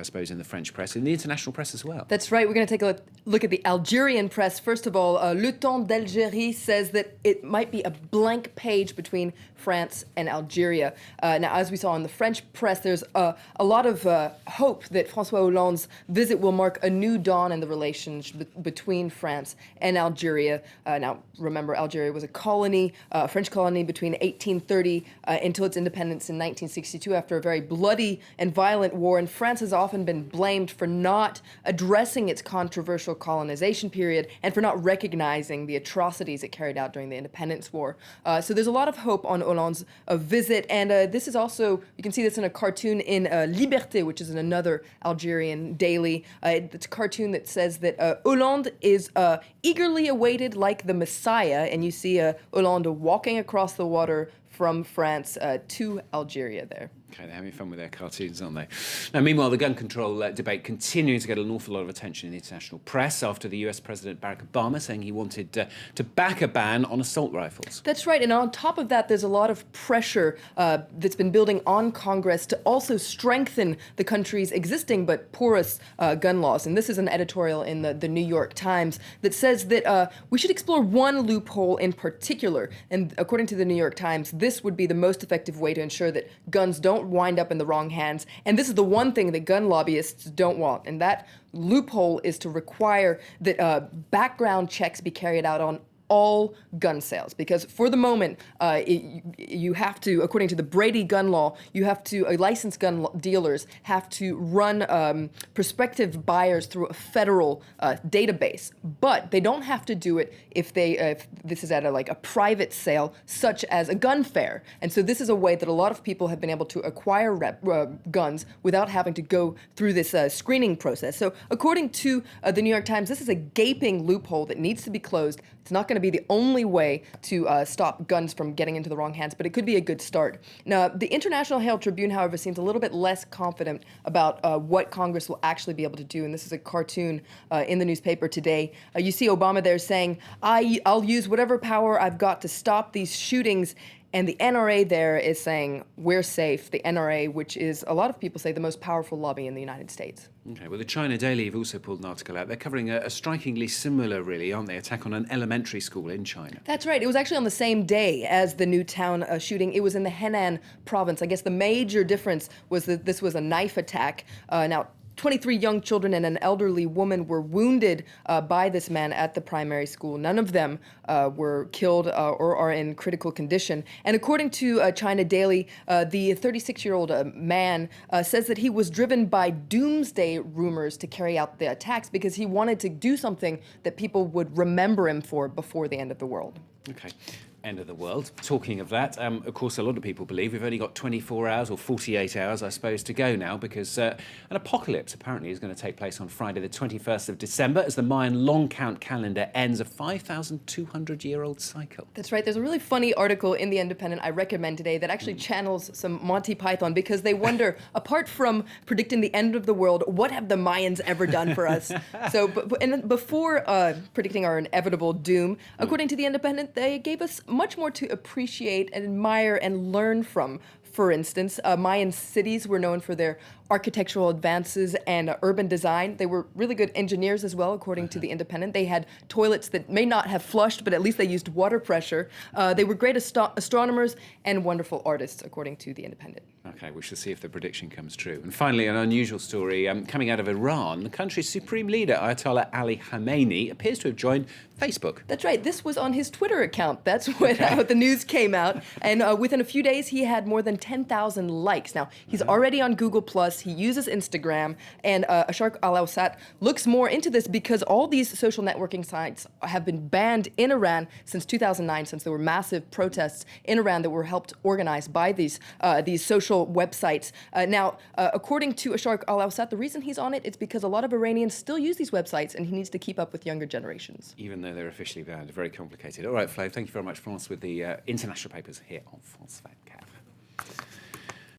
suppose, in the French press, in the international press as well. That's right. We're going to take a look at the Algerian press. First of all, Le Temps d'Algérie says that it might be a blank page between France and Algeria. Now, as we saw in the French press, there's a lot of hope that François Hollande's visit will mark a new dawn in the relationship between France and Algeria. Now, remember, Algeria was a colony, a French colony between 1830 until its independence in 1962 after a very bloody and violent war. And France has often been blamed for not addressing its controversial colonization period and for not recognizing the atrocities it carried out during the independence war. So there's a lot of hope on Hollande's visit. And this is also, you can see this in a cartoon in Liberté, which is in another Algerian daily. It's a cartoon that says that Hollande is eagerly awaited like the Messiah. And you see Hollande walking across the water from France to Algeria there. Okay, they're having fun with their cartoons, aren't they? Now, meanwhile, the gun control debate continuing to get an awful lot of attention in the international press after the US President Barack Obama saying he wanted to back a ban on assault rifles. That's right. And on top of that, there's a lot of pressure that's been building on Congress to also strengthen the country's existing but porous gun laws. And this is an editorial in the New York Times that says that we should explore one loophole in particular. And according to the New York Times, this would be the most effective way to ensure that guns don't wind up in the wrong hands. And this is the one thing that gun lobbyists don't want. And that loophole is to require that background checks be carried out on all gun sales, because for the moment, you have to, according to the Brady gun law, you have to, licensed gun dealers have to run prospective buyers through a federal database, but they don't have to do it if this is at a private sale, such as a gun fair. And so this is a way that a lot of people have been able to acquire guns without having to go through this screening process. So according to the New York Times, this is a gaping loophole that needs to be closed. It's not going to be the only way to stop guns from getting into the wrong hands, but it could be a good start. Now, the International Herald Tribune, however, seems a little bit less confident about what Congress will actually be able to do, and this is a cartoon in the newspaper today. You see Obama there saying, I'll use whatever power I've got to stop these shootings. And the NRA there is saying, we're safe. The NRA, which is, a lot of people say, the most powerful lobby in the United States. Okay, well, the China Daily have also pulled an article out. They're covering a strikingly similar, really, aren't they, attack on an elementary school in China. That's right. It was actually on the same day as the Newtown shooting. It was in the Henan province. I guess the major difference was that this was a knife attack. Now, 23 young children and an elderly woman were wounded by this man at the primary school. None of them were killed or are in critical condition. And according to China Daily, the 36-year-old man says that he was driven by doomsday rumors to carry out the attacks because he wanted to do something that people would remember him for before the end of the world. Okay. End of the world. Talking of that, of course, a lot of people believe we've only got 24 hours or 48 hours, I suppose, to go now because an apocalypse apparently is going to take place on Friday, the 21st of December, as the Mayan long count calendar ends a 5,200-year-old cycle. That's right. There's a really funny article in The Independent I recommend today that actually channels some Monty Python because they wonder, apart from predicting the end of the world, what have the Mayans ever done for us? So, and before predicting our inevitable doom, according to The Independent, they gave us much more to appreciate and admire and learn from. For instance, Mayan cities were known for their architectural advances and urban design. They were really good engineers as well, according to The Independent. They had toilets that may not have flushed, but at least they used water pressure. They were great astronomers and wonderful artists, according to The Independent. Okay, we shall see if the prediction comes true. And finally, an unusual story coming out of Iran. The country's supreme leader, Ayatollah Ali Khamenei, appears to have joined Facebook. That's right. This was on his Twitter account. That's when the news came out. And within a few days, he had more than 10,000 likes. Now, he's already on Google+. He uses Instagram. And Asharq Al-Awsat looks more into this because all these social networking sites have been banned in Iran since 2009, since there were massive protests in Iran that were helped organized by these social websites. Now, according to Asharq Al-Awsat, the reason he's on it is because a lot of Iranians still use these websites, and he needs to keep up with younger generations. Even though they're officially banned. Very complicated. All right, Flo, thank you very much, France, with the international papers here on France 24.